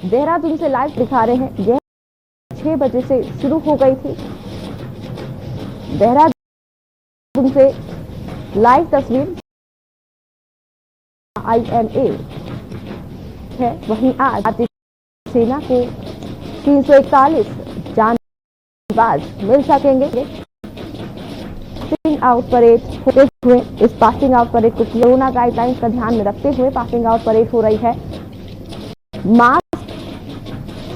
देहरादून से लाइव दिखा रहे हैं। यह 6 बजे से शुरू हो गई थी। देहरादून से लाइव तस्वीर IMA है। वहीं आज भारतीय सेना को 341 जांबाज मिल सकेंगे। पासिंग आउट परेड होते हुए इस पासिंग आउट परेड को कोरोना गाइडलाइंस का ध्यान में रखते हुए पासिंग आउट परेड हो रही है। मास्क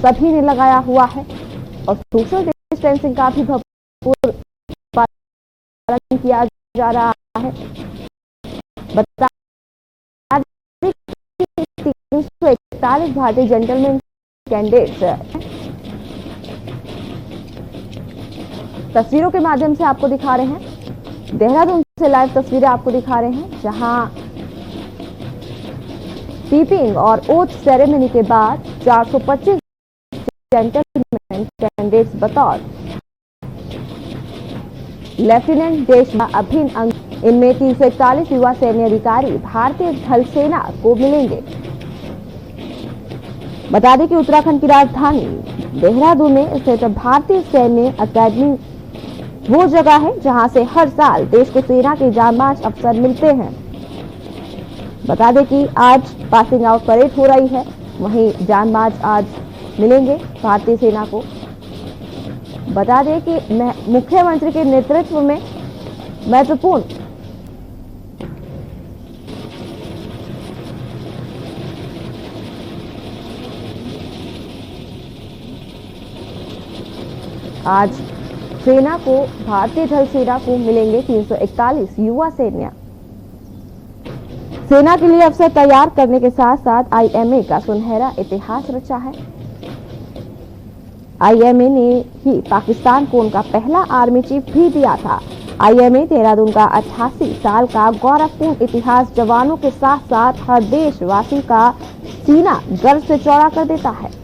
सभी ने लगाया हुआ है और सोशल डिस्टेंसिंग का भी भरपूर पालन किया जा रहा है। बता 341 भारतीय जेंटलमैन कैंडिडेट्स तस्वीरों के माध्यम से आपको दिखा रहे हैं। देहरादून से लाइव तस्वीरें आपको दिखा रहे हैं, जहां स्वीपिंग और ओथ सेरेमनी के बाद 425 जेंटलमैन कैंडिडेट्स बतौर लेफ्टिनेंट देशमा अभिन्न अंग, इनमें 341 युवा सैन्य अधिकारी भारतीय थल सेना को मिलेंगे। बता दें कि उत्तराखंड की राजधानी देहरादून में स्थित भारतीय सैन्य अकादमी वो जगह है जहां से हर साल देश को सेना के जांबाज अफसर मिलते हैं। बता दें कि आज पासिंग आउट परेड हो रही है, वहीं जांबाज आज मिलेंगे भारतीय सेना को। बता दें कि मुख्यमंत्री के नेतृत्व में महत्वपूर्ण आज सेना को भारतीय थल सेना को मिलेंगे 341 युवा सैन्य। सेना के लिए अवसर तैयार करने के साथ साथ IMA का सुनहरा इतिहास रचा है। IMA ने ही पाकिस्तान को उनका पहला आर्मी चीफ भी दिया था। IMA देहरादून का 88 साल का गौरवपूर्ण इतिहास जवानों के साथ साथ हर देशवासी का सीना गर्व से चौड़ा कर देता है।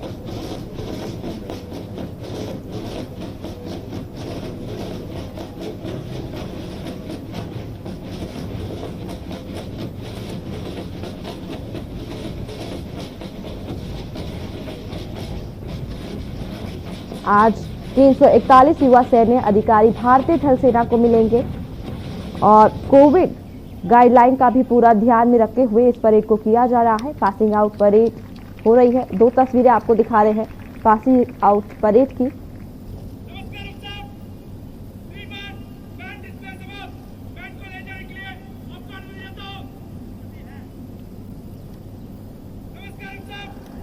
आज 341 युवा सैन्य अधिकारी भारतीय थल सेना को मिलेंगे और कोविड गाइडलाइन का भी पूरा ध्यान में रखते हुए इस परेड को किया जा रहा है। पासिंग आउट परेड हो रही है। 2 तस्वीरें आपको दिखा रहे हैं पासिंग आउट परेड की।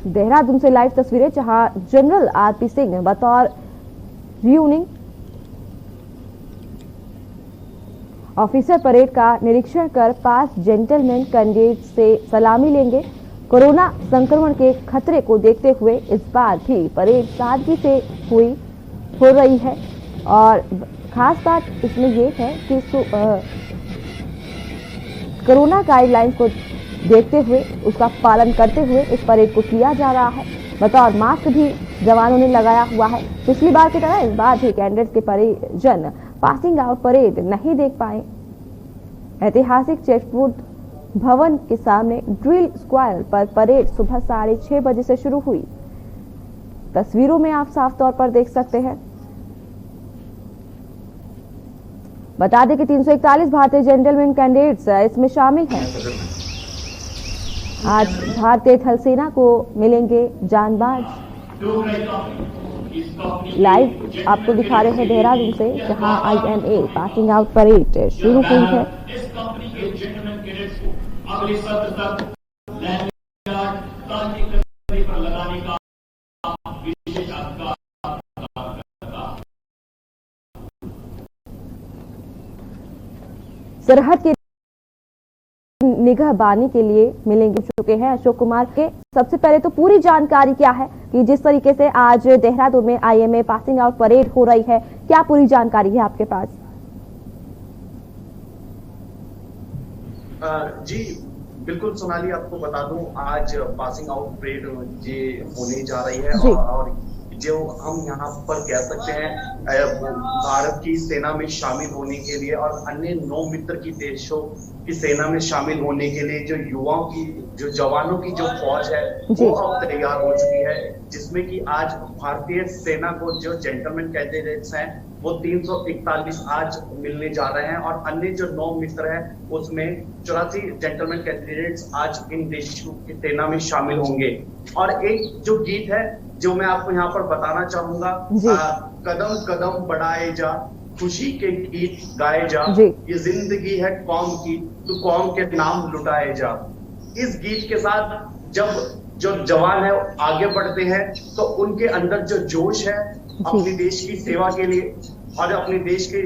देहरादून से लाइव तस्वीरें, जहां जनरल RP सिंह बतौर रियूनिंग ऑफिसर परेड का निरीक्षण कर 5 जेंटलमैन कैंडिडेट से सलामी लेंगे। कोरोना संक्रमण के खतरे को देखते हुए इस बार भी परेड सादगी से हो रही है और खास बात इसमें यह है कि कोरोना गाइडलाइंस को देखते हुए उसका पालन करते हुए इस परेड को किया जा रहा है। बतौर मास्क भी जवानों ने लगाया हुआ है। पिछली बार की तरह इस बार भी कैंडिडेट्स के परिजन पासिंग आउट परेड नहीं देख पाए। ऐतिहासिक चेकपोस्ट भवन के सामने ड्रिल स्क्वायर पर परेड सुबह 6:30 बजे से शुरू हुई। तस्वीरों में आप साफ तौर पर देख सकते हैं। बता दें कि 341 भारतीय जेंटलमैन कैंडिडेट्स इसमें शामिल हैं। आज भारतीय थल सेना को मिलेंगे जांबाज। लाइव आपको दिखा रहे हैं देहरादून से, जहां IMA पासिंग आउट परेड शुरू हुई है। सरहद के निगहबानी के लिए मिलेंगे चुके हैं अशोक कुमार के। सबसे पहले तो पूरी जानकारी क्या है कि जिस तरीके से आज देहरादून में IMA पासिंग आउट परेड हो रही है, क्या पूरी जानकारी है आपके पास? जी बिल्कुल सोनाली, आपको बता दूं आज पासिंग आउट परेड ये होने जा रही है और जो हम यहाँ पर कह सकते हैं भारत की सेना में शामिल होने के लिए और अन्य 9 मित्र की देशों की सेना में शामिल होने के लिए जो युवाओं की, जो जवानों की जो फौज है वो अब तैयार हो चुकी है, जिसमें कि आज भारतीय सेना को जो जेंटलमैन कैंडिडेट्स हैं वो 341 आज मिलने जा रहे हैं और अन्य जो 9 मित्र हैं उसमें 84 जेंटलमैन कैंडिडेट्स आज इन देशों की सेना में शामिल होंगे। और एक जो गीत है जो मैं आपको यहाँ पर बताना चाहूंगा, कदम कदम बढ़ाए जा, खुशी के गीत गाए जा, ये जिंदगी है कौम की, तू कौम के नाम लुटाए जा। इस गीत के साथ जब जो जवान है आगे बढ़ते हैं तो उनके अंदर जो जोश है अपने देश की सेवा के लिए और अपने देश के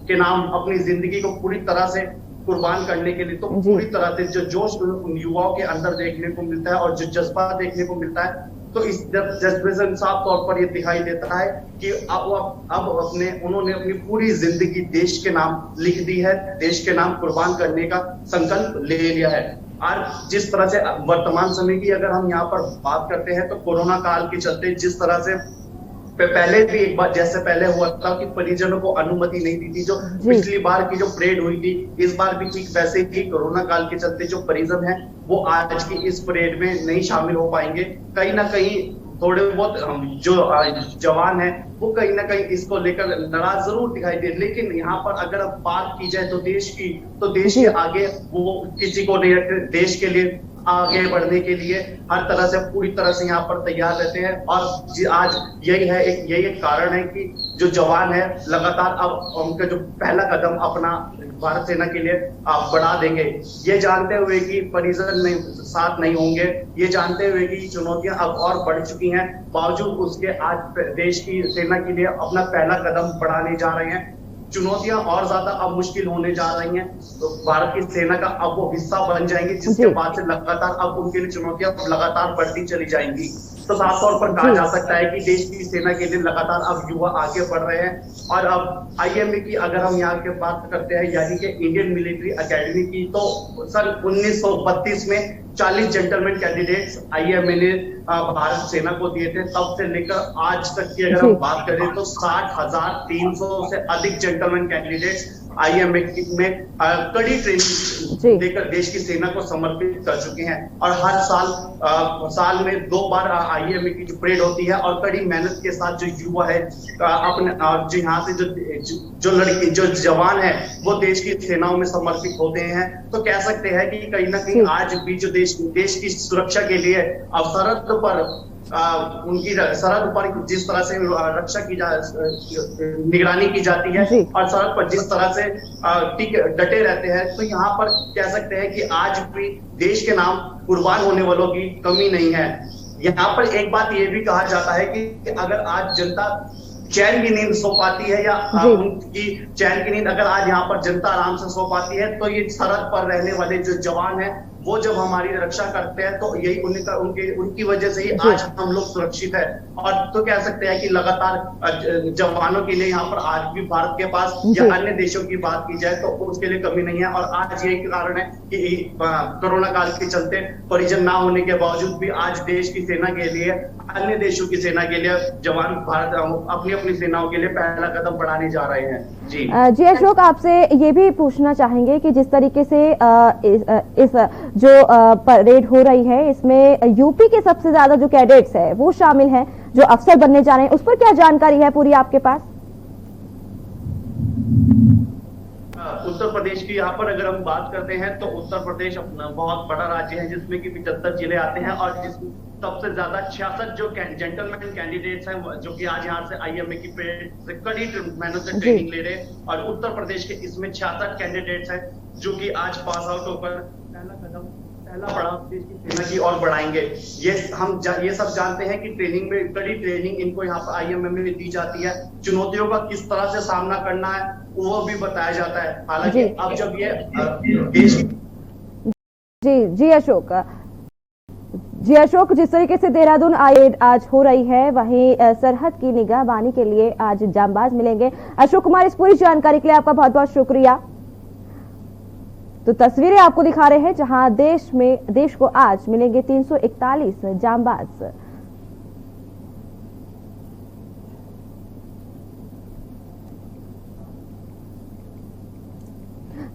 के नाम अपनी जिंदगी को पूरी तरह से कुर्बान करने के लिए, तो पूरी तरह से जो जोश उन युवाओं के अंदर देखने को मिलता है और जो जज्बा देखने को मिलता है, तो इस जज्बे से साफ तौर पर यह दिखाई देता है कि अब उन्होंने अपनी पूरी जिंदगी देश के नाम लिख दी है, देश के नाम कुर्बान करने का संकल्प ले लिया है। और जिस तरह से वर्तमान समय की अगर हम यहाँ पर बात करते हैं तो कोरोना काल के चलते जिस तरह से पहले भी एक बार जैसे पहले हुआ था कि परिजनों को अनुमति नहीं दी थी, जो पिछली बार की जो परेड हुई थी इस बार भी ठीक वैसे ही कोरोना काल के चलते जो परिजन है वो आज की इस परेड में नहीं शामिल हो पाएंगे। कहीं ना कहीं थोड़े बहुत जो जवान है वो कहीं ना कहीं इसको लेकर नाराज जरूर दिखाई दे, लेकिन यहाँ पर अगर अब बात की जाए तो देश के आगे वो किसी को नहीं रखते, देश के लिए आगे बढ़ने के लिए हर तरह से पूरी तरह से यहाँ पर तैयार रहते हैं। और आज यही एक कारण है कि जो जवान है लगातार अब उनका जो पहला कदम अपना भारत सेना के लिए बढ़ा देंगे, ये जानते हुए कि परिजन में साथ नहीं होंगे, ये जानते हुए कि चुनौतियां अब और बढ़ चुकी हैं, बावजूद उसके आज देश की सेना के लिए अपना पहला कदम बढ़ाने जा रहे हैं। चुनौतियां और ज्यादा अब मुश्किल होने जा रही हैं, तो भारत की सेना का अब वो हिस्सा बन जाएंगे, जिसके बाद से लगातार अब उनके लिए चुनौतियां लगातार बढ़ती चली जाएंगी। तो साफ तौर पर कहा जा सकता है कि देश की सेना के लिए लगातार अब युवा आगे बढ़ रहे हैं। और अब आईएमए की अगर हम यहाँ की बात करते हैं यानी कि इंडियन मिलिट्री एकेडमी की, तो सन 1932 में 40 जेंटलमैन कैंडिडेट्स आईएमए ने भारत सेना को दिए थे। तब से लेकर आज तक की अगर हम बात करें तो 60,300 से अधिक जेंटलमैन कैंडिडेट्स आईएमए में कड़ी ट्रेनिंग देकर देश की सेना को समर्पित कर चुके हैं। और हर साल में 2 बार आईएमए की जो परेड होती है और कड़ी मेहनत के साथ जो युवा है अपने जो यहाँ से जो लड़की जो जवान है वो देश की सेनाओं में समर्पित होते हैं। तो कह सकते हैं कि कहीं ना कहीं आज भी जो देश की सुरक्षा के लिए अब सरहद पर उनकी सरहद पर जिस तरह से रक्षा की निगरानी की जाती है और सरहद पर जिस तरह से डटे रहते हैं, तो यहाँ पर कह सकते हैं कि आज भी देश के नाम कुर्बान होने वालों की कमी नहीं है। यहाँ पर एक बात ये भी कहा जाता है कि अगर आज जनता चैन की नींद सो पाती है या उनकी चैन की नींद अगर आज यहाँ पर जनता आराम से सो पाती है, तो ये सरहद पर रहने वाले जो जवान हैं वो जब हमारी रक्षा करते हैं तो यही उनकी वजह से ही आज हम लोग सुरक्षित है। और तो कह सकते हैं कि लगातार जवानों के लिए यहाँ पर आज भी भारत के पास या अन्य देशों की बात की जाए तो उसके लिए कमी नहीं है। और आज यही कारण है कि कोरोना काल के चलते परिजन ना होने के बावजूद भी आज देश की सेना के लिए अन्य देशों की सेना के लिए जवान भारत अपनी सेनाओं के लिए पहला कदम बढ़ाने जा रहे हैं। जी अशोक, आपसे ये भी पूछना चाहेंगे कि जिस तरीके से इस जो परेड हो रही है इसमें यूपी के सबसे ज्यादा जो कैडेट्स है वो शामिल हैं जो अफसर बनने जा रहे हैं, उस पर क्या जानकारी है पूरी आपके पास? उत्तर प्रदेश की यहाँ पर अगर हम बात करते हैं तो उत्तर प्रदेश अपना बहुत बड़ा राज्य है जिसमें कि 75 जिले आते हैं और जिसमें सबसे ज्यादा 66 जो जेंटलमैन कैंडिडेट्स हैं जो कि आज यहाँ से आईएमए की से कड़ी मेहनत से ट्रेनिंग ले रहे हैं। और उत्तर प्रदेश के इसमें 66 कैंडिडेट्स हैं जो कि आज पास आउट होकर पहला पड़ाव देश की सेना की ओर बढ़ाएंगे। ये सब जानते हैं कि ट्रेनिंग में कड़ी ट्रेनिंग इनको यहाँ पर आईएमए में दी जाती है। चुनौतियों का किस तरह से सामना करना है वो भी बताया जाता है। हालांकि अब जब ये देश जी अशोक, जिस तरीके से देहरादून आज हो रही है वहीं सरहद की निगहबानी के लिए आज जांबाज मिलेंगे। अशोक कुमार, इस पूरी जानकारी के लिए आपका बहुत बहुत शुक्रिया। तो तस्वीरें आपको दिखा रहे हैं जहां देश को आज मिलेंगे 341 जांबाज।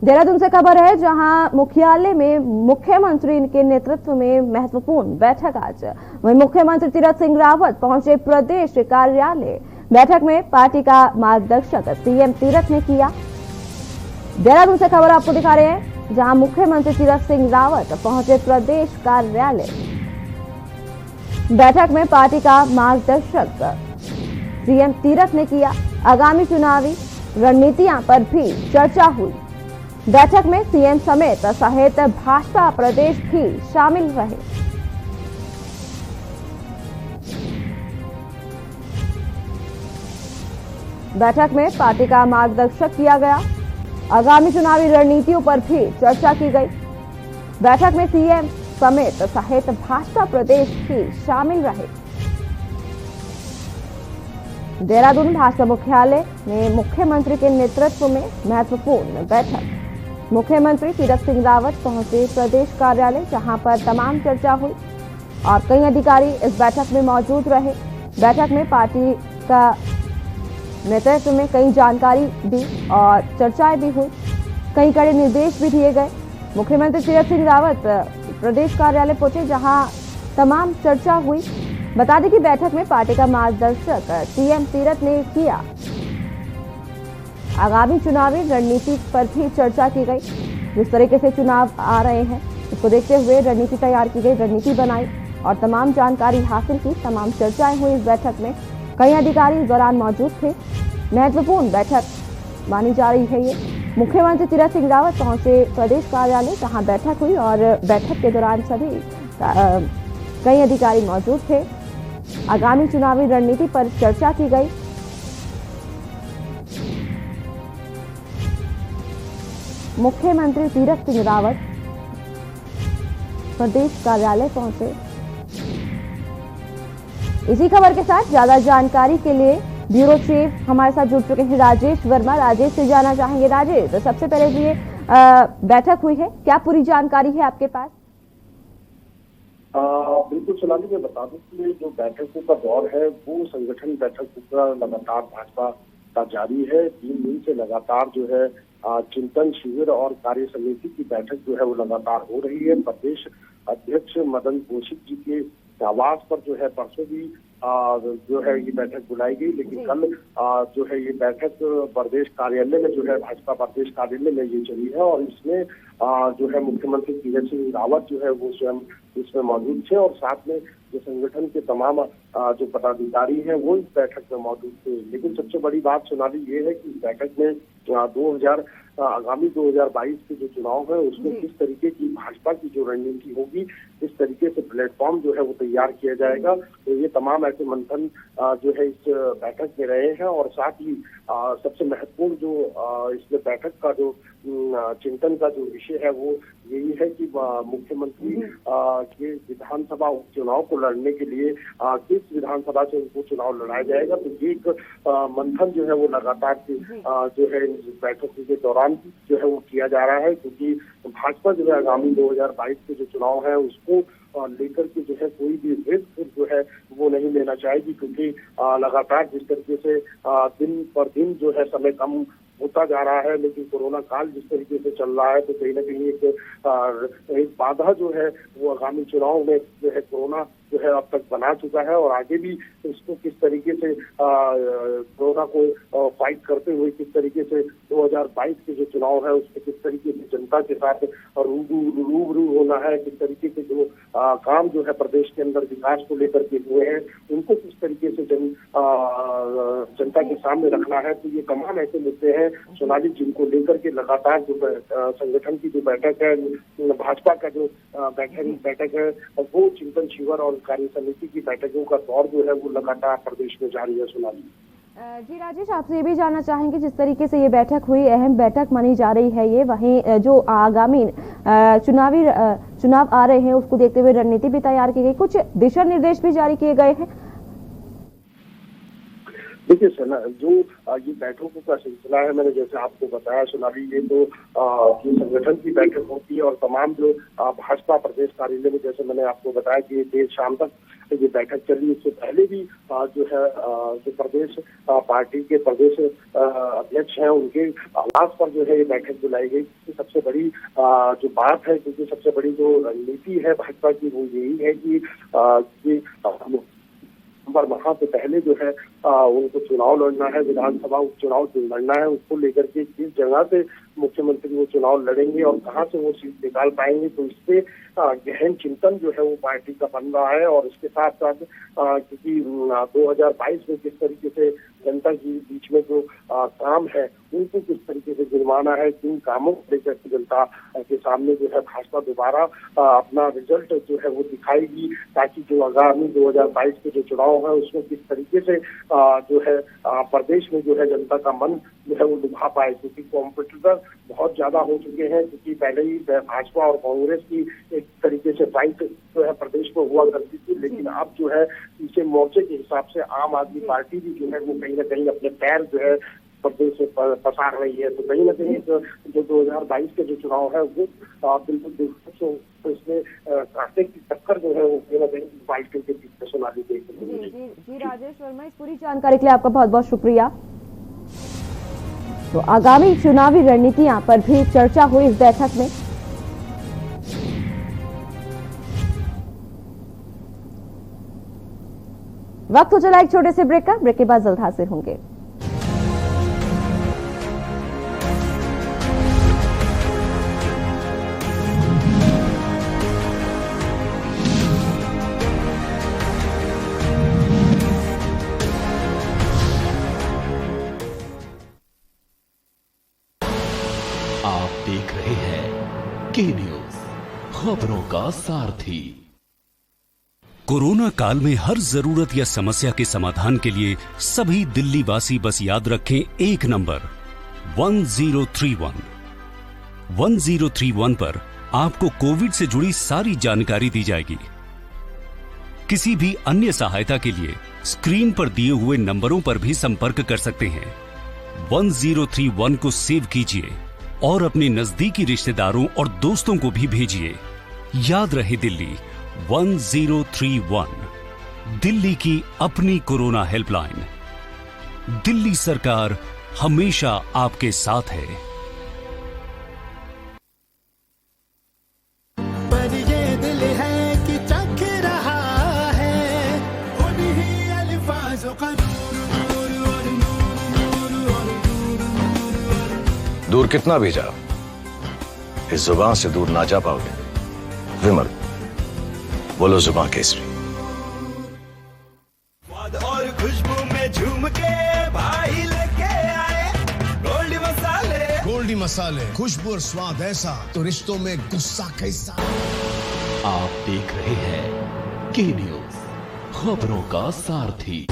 देहरादून से खबर है, जहां मुख्यालय में मुख्यमंत्री के नेतृत्व में महत्वपूर्ण बैठक आज। वहीं मुख्यमंत्री तीरथ सिंह रावत पहुंचे प्रदेश कार्यालय। बैठक में पार्टी का मार्गदर्शक सीएम तीरथ ने किया। देहरादून से खबर आपको दिखा रहे हैं, जहां मुख्यमंत्री तीरथ सिंह रावत पहुंचे प्रदेश कार्यालय। बैठक में पार्टी का मार्गदर्शक सीएम तीरथ ने किया। आगामी चुनावी रणनीतियां पर भी चर्चा हुई। बैठक में सीएम समेत भाजपा प्रदेश भी शामिल रहे। बैठक में पार्टी का मार्गदर्शक किया गया। आगामी चुनावी रणनीतियों पर भी चर्चा की गई। बैठक में सीएम समेत भाजपा प्रदेश भी शामिल रहे। देहरादून भाजपा मुख्यालय में मुख्यमंत्री के नेतृत्व में महत्वपूर्ण बैठक। मुख्यमंत्री तीरथ सिंह रावत पहुंचे प्रदेश कार्यालय, जहां पर तमाम चर्चा हुई और कई अधिकारी इस बैठक में मौजूद रहे। बैठक में पार्टी का नेतृत्व में कई जानकारी दी और चर्चाएं भी हुई। कई कड़े निर्देश भी दिए गए। मुख्यमंत्री तीरथ सिंह रावत प्रदेश कार्यालय पहुंचे, जहां तमाम चर्चा हुई। बता दें कि बैठक में पार्टी का मार्गदर्शक सीएम तीरथ ने किया। आगामी चुनावी रणनीति पर भी चर्चा की गई। जिस तरीके से चुनाव आ रहे हैं, उसको देखते हुए रणनीति तैयार की गई, रणनीति बनाई और तमाम जानकारी हासिल की। तमाम चर्चाएं हुई इस बैठक में। कई अधिकारी इस दौरान मौजूद थे। महत्वपूर्ण बैठक मानी जा रही है ये। मुख्यमंत्री तीरथ सिंह रावत पहुंचे प्रदेश कार्यालय, जहां बैठक हुई और बैठक के दौरान सभी कई अधिकारी मौजूद थे। आगामी चुनावी रणनीति पर चर्चा की गई। मुख्यमंत्री तीरथ सिंह रावत प्रदेश कार्यालय पहुंचे। इसी खबर के साथ ज्यादा जानकारी के लिए ब्यूरो चीफ हमारे साथ जुड़ चुके हैं राजेश वर्मा। राजेश से जानना चाहेंगे। राजेश, तो सबसे पहले जो ये बैठक हुई है, क्या पूरी जानकारी है आपके पास? बिल्कुल सोनाली, मैं बता दूं कि जो बैठकों का दौर है वो संगठन बैठकों का लगातार भाजपा का जारी है। 3 दिन से लगातार जो है चिंतन शिविर और कार्य समिति की बैठक जो है वो लगातार हो रही है। प्रदेश अध्यक्ष मदन कौशिक जी के आवास पर जो है परसों भी जो है ये बैठक बुलाई गई, लेकिन कल जो है ये बैठक प्रदेश कार्यालय में जो है भाजपा प्रदेश कार्यालय में ये चली है और इसमें जो है मुख्यमंत्री तीरथ सिंह रावत जो है वो स्वयं इसमें मौजूद थे और साथ में जो संगठन के तमाम जो पदाधिकारी हैं वो इस बैठक में मौजूद थे। लेकिन सबसे बड़ी बात सोनाली ये है कि इस बैठक में आगामी 2022 के जो चुनाव है उसमें किस तरीके की भाजपा की जो रणनीति होगी, किस तरीके से प्लेटफॉर्म जो है वो तैयार किया जाएगा, तो ये तमाम ऐसे मंथन जो है इस बैठक में रहे हैं। और साथ ही सबसे महत्वपूर्ण जो इसमें बैठक का जो चिंतन का जो विषय है वो यही है कि मुख्यमंत्री के विधानसभा उपचुनाव को लड़ने के लिए किस विधानसभा से उनको चुनाव लड़ाया जाएगा। तो ये एक मंथन जो है वो लगातार जो है बैठक के दौरान जो है वो किया जा रहा है, क्योंकि भाजपा जो है आगामी 2022 के जो चुनाव है उसको लेकर के जो है कोई भी रिस्क जो है वो नहीं लेना चाहेगी, क्योंकि लगातार जिस तरीके से दिन पर दिन जो है समय कम होता जा रहा है, लेकिन कोरोना काल जिस तरीके से चल रहा है तो कहीं ना कहीं एक बाधा जो है वो आगामी चुनाव में जो है कोरोना जो है अब तक बना चुका है और आगे भी इसको किस तरीके से कोरोना को फाइट करते हुए किस तरीके से 2022 के जो चुनाव है उसमें किस तरीके से जनता के साथ रूबरू होना है, किस तरीके से जो काम जो है प्रदेश के अंदर विकास को लेकर के हुए हैं उनको किस तरीके से जनता के सामने रखना है। तो ये तमाम ऐसे मुद्दे हैं सोनाली जिनको लेकर के लगातार जो संगठन की जो बैठक है, भाजपा का जो बैठक है वो चिंतन शिविर और कार्य समिति की बैठकों का दौर जो है वो लगातार प्रदेश में जारी है। सोनाली जी, राजेश, आपसे ये भी जानना चाहेंगे, जिस तरीके से ये बैठक हुई, अहम बैठक मानी जा रही है ये, वहीं जो आगामी चुनाव आ रहे हैं उसको देखते हुए रणनीति भी तैयार की गई, कुछ दिशा निर्देश भी जारी किए गए हैं। देखिए सेना जो ये बैठकों का सिलसिला है, मैंने जैसे आपको बताया सोनाली, ये तो जो संगठन की बैठक होती है और तमाम जो भाजपा प्रदेश कार्यालय में, जैसे मैंने आपको बताया कि देर शाम तक ये बैठक चली। इससे पहले भी जो है जो प्रदेश पार्टी के प्रदेश अध्यक्ष हैं उनके आवास पर जो है ये बैठक बुलाई गई। सबसे बड़ी जो बात है, क्योंकि सबसे बड़ी जो नीति है भाजपा की वो यही है कि पर वहां से पहले जो है उनको चुनाव लड़ना है, विधानसभा उपचुनाव लड़ना है, उसको लेकर के किस जगह से मुख्यमंत्री वो चुनाव लड़ेंगे और कहां से वो सीट निकाल पाएंगे, तो इससे गहन चिंतन जो है वो पार्टी का बन रहा है। और इसके साथ साथ क्योंकि 2022 में किस तरीके से जनता के बीच में जो काम है उनको किस तरीके से जुर्माना है, किन कामों को लेकर जनता के सामने जो है भाजपा दोबारा अपना रिजल्ट जो है वो दिखाएगी, ताकि जो आगामी 2022 के जो चुनाव है उसमें किस तरीके से जो है प्रदेश में जो है जनता का मन जो है वो लुभा पाए। क्योंकि कॉम्पिटिटर बहुत ज्यादा हो चुके हैं, क्योंकि पहले ही भाजपा और कांग्रेस की एक तरीके से फाइट जो है प्रदेश में हुआ करती थी, लेकिन अब जो है पीछे मोर्चे के हिसाब से आम आदमी पार्टी भी जो है वो कहीं ना कहीं अपने पैर जो है प्रदेश से पसार रही है। तो कहीं ना कहीं जो 2022 के जो चुनाव है वो बिल्कुल दिलचस्प, इसमें कांटे की टक्कर जो है वो कहीं ना कहीं पार्टी के पीछे सोनाली देखने को मिलेगी। जी राजेश वर्मा, इस पूरी जानकारी के लिए आपका बहुत बहुत शुक्रिया। तो आगामी चुनावी रणनीतियां पर भी चर्चा हुई इस बैठक में। वक्त हो चला एक छोटे से ब्रेक का, ब्रेक के बाद जल्द हाजिर होंगे। आप देख रहे हैं के न्यूज, खबरों का सारथी। कोरोना काल में हर जरूरत या समस्या के समाधान के लिए सभी दिल्ली वासी बस याद रखें एक नंबर 1031। 1031 पर आपको कोविड से जुड़ी सारी जानकारी दी जाएगी। किसी भी अन्य सहायता के लिए स्क्रीन पर दिए हुए नंबरों पर भी संपर्क कर सकते हैं। 1031 को सेव कीजिए और अपने नजदीकी रिश्तेदारों और दोस्तों को भी भेजिए। याद रहे दिल्ली 1031, दिल्ली की अपनी कोरोना हेल्पलाइन। दिल्ली सरकार हमेशा आपके साथ है। पर ये दिल है कि चख रहा है उन्हीं अल्फाज़ों का दूर कितना भी जाओ, इस जुबान से दूर ना जा पाओगे। विमल, बोलो जुबान केसरी। स्वाद और खुशबू में झूम के भाई लेके आए गोल्डी मसाले। गोल्डी मसाले, खुशबू और स्वाद ऐसा तो रिश्तों में गुस्सा कैसा। आप देख रहे हैं के न्यूज, खबरों का सारथी।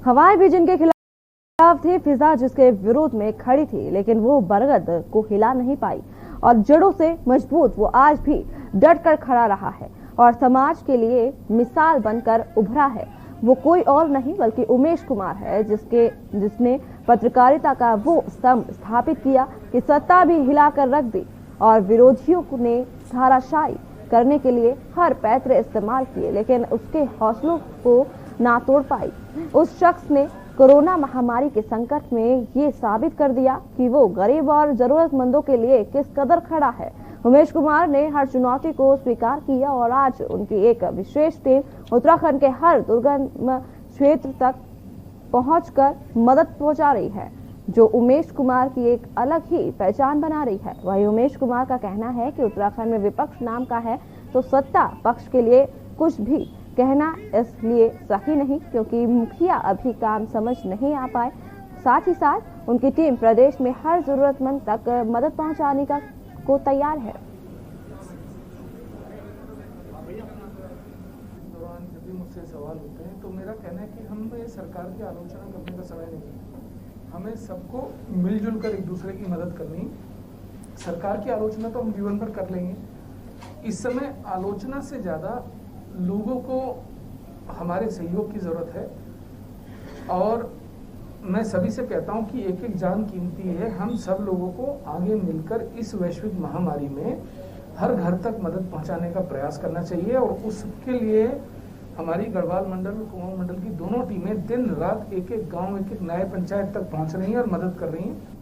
हवाएं भी जिनके खिलाफ थी, फिजा जिसके विरोध में खड़ी थी, लेकिन वो बरगद को हिला नहीं पाई और जड़ों से मजबूत वो आज भी डट कर खड़ा रहा है और समाज के लिए मिसाल बनकर उभरा है। वो कोई और नहीं बल्कि उमेश कुमार है, जिसने पत्रकारिता का वो स्तंभ स्थापित किया कि सत्ता भी हिलाकर रख दी और विरोधियों ने धाराशायी करने के लिए हर पैत्र इस्तेमाल किए, लेकिन उसके हौसलों को ना तोड़ पाई। उस शख्स ने कोरोना महामारी के संकट में ये साबित कर दिया कि वो गरीब और जरूरतमंदों के लिए किस कदर खड़ा है। उमेश कुमार ने हर चुनौती को स्वीकार किया और आज उनकी एक विशेष टीम उत्तराखंड के हर दुर्गम क्षेत्र तक पहुंचकर मदद पहुंचा रही है, जो उमेश कुमार की एक अलग ही पहचान बना रही है। वही उमेश कुमार का कहना है कि उत्तराखंड में विपक्ष नाम का है तो सत्ता पक्ष के लिए कुछ भी कहना इसलिए सही नहीं क्योंकि मुखिया अभी काम समझ नहीं आ पाए। साथ ही साथ उनकी टीम प्रदेश में हर जरूरतमंद तक मदद पहुंचाने को तैयार है। से सवाल होते हैं, तो मेरा कहना है कि हमें सरकार की आलोचना करने का समय नहीं है। हमें सबको मिलजुल कर एक दूसरे की मदद करनी। सरकार की आलोचना तो हम जीवन भर कर लेंगे। इस समय आलोचना से ज़्यादा लोगों को हमारे सहयोग की ज़रूरत है, और मैं सभी से कहता हूं कि एक एक जान कीमती है। हम सब लोगों को आगे मिलकर इस वैश्विक महामारी में हर घर तक मदद पहुंचाने का प्रयास करना चाहिए, और उसके लिए हमारी गढ़वाल मंडल और कुमाऊं मंडल की दोनों टीमें दिन रात एक एक गांव, एक एक नए पंचायत तक पहुंच रही हैं और मदद कर रही हैं।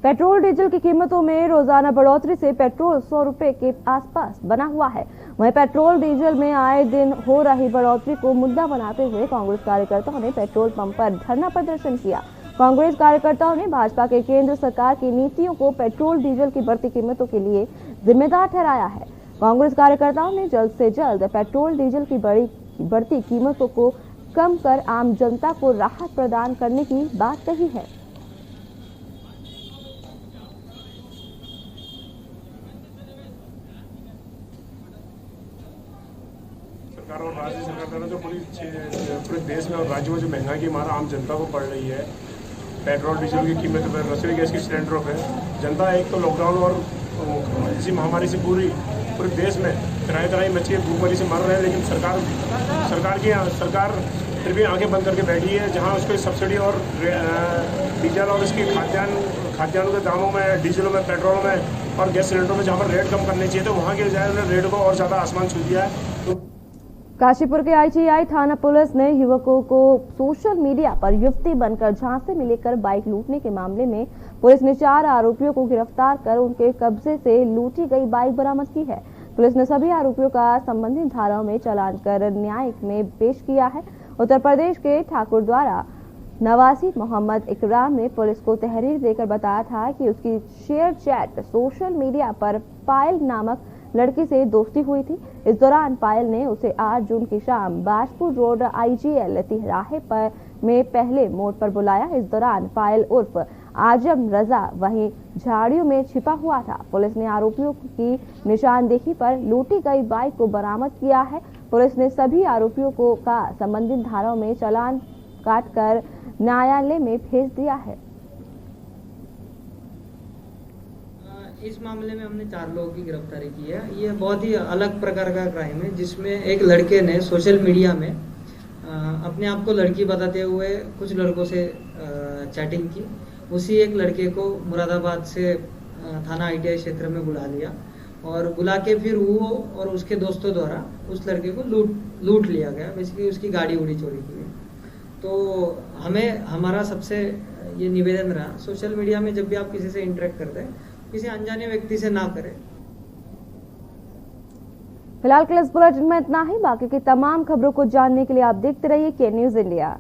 पेट्रोल डीजल की कीमतों में रोजाना बढ़ोतरी से पेट्रोल 100 रुपए के आसपास बना हुआ है। वहीं पेट्रोल डीजल में आए दिन हो रही बढ़ोतरी को मुद्दा बनाते हुए कांग्रेस कार्यकर्ताओं ने पेट्रोल पंप पर धरना प्रदर्शन किया। कांग्रेस कार्यकर्ताओं ने भाजपा के केंद्र सरकार की नीतियों को पेट्रोल डीजल की बढ़ती कीमतों के लिए जिम्मेदार ठहराया है। कांग्रेस कार्यकर्ताओं ने जल्द से जल्द पेट्रोल डीजल की बढ़ती कीमतों को कम कर आम जनता को राहत प्रदान करने की बात कही है। सरकार और राज्य सरकार द्वारा जो पूरे देश में और राज्य में जो महंगाई की मार आम जनता को पड़ रही है, पेट्रोल डीजल की कीमत पर, रसोई गैस की सिलेंडरों पे, जनता एक तो लॉकडाउन और इसी महामारी से पूरे देश में तरह मच्छी भूखमरी से मर रहे हैं, लेकिन सरकार फिर भी आंखें बंद करके बैठी है। जहां उसको सब्सिडी और डीजल और इसकी खाद्यान्नों के दामों में, डीजलों में, पेट्रोल में और गैस सिलेंडरों में जहां पर रेट कम करने चाहिए, तो वहां के बजाय उन्होंने रेट को और ज़्यादा आसमान छू दिया है। काशीपुर के आईटीआई थाना पुलिस ने युवकों को सोशल मीडिया पर युवती बनकर झांसे में लेकर बाइक लूटने के मामले में पुलिस ने 4 आरोपियों को गिरफ्तार कर उनके कब्जे से लूटी गई बाइक बरामद की है। पुलिस ने सभी आरोपियों का संबंधित धाराओं में चालान कर न्यायिक में पेश किया है। उत्तर प्रदेश के ठाकुर द्वारा नवासी मोहम्मद इकराम ने पुलिस को तहरीर देकर बताया था कि उसकी शेयर चैट सोशल मीडिया पर पायल नामक लड़की से दोस्ती हुई थी। इस दौरान पायल ने उसे 8 जून की शाम बाजपुर रोड IGL तिराहे पर में पहले मोड़ पर बुलाया। इस दौरान पायल उर्फ आजम रजा वहीं झाड़ियों में छिपा हुआ था। पुलिस ने आरोपियों की निशानदेही पर लूटी गई बाइक को बरामद किया है। पुलिस ने सभी आरोपियों को का संबंधित धाराओं में चालान काटकर न्यायालय में भेज दिया है। इस मामले में हमने 4 लोगों की गिरफ्तारी की है। ये बहुत ही अलग प्रकार का क्राइम है, जिसमें एक लड़के ने सोशल मीडिया में अपने आप को लड़की बताते हुए कुछ लड़कों से चैटिंग की। उसी एक लड़के को मुरादाबाद से थाना ITI क्षेत्र में बुला लिया, और बुला के फिर वो और उसके दोस्तों द्वारा उस लड़के को लूट लिया गया। बेसिकली उसकी गाड़ी उड़ी चोरी की है। तो हमारा सबसे ये निवेदन रहा, सोशल मीडिया में जब भी आप किसी से इंटरेक्ट करते हैं, किसी अनजाने व्यक्ति से ना करें। फिलहाल के लिए इस बुलेटिन में इतना ही। बाकी की तमाम खबरों को जानने के लिए आप देखते रहिए के न्यूज़ इंडिया।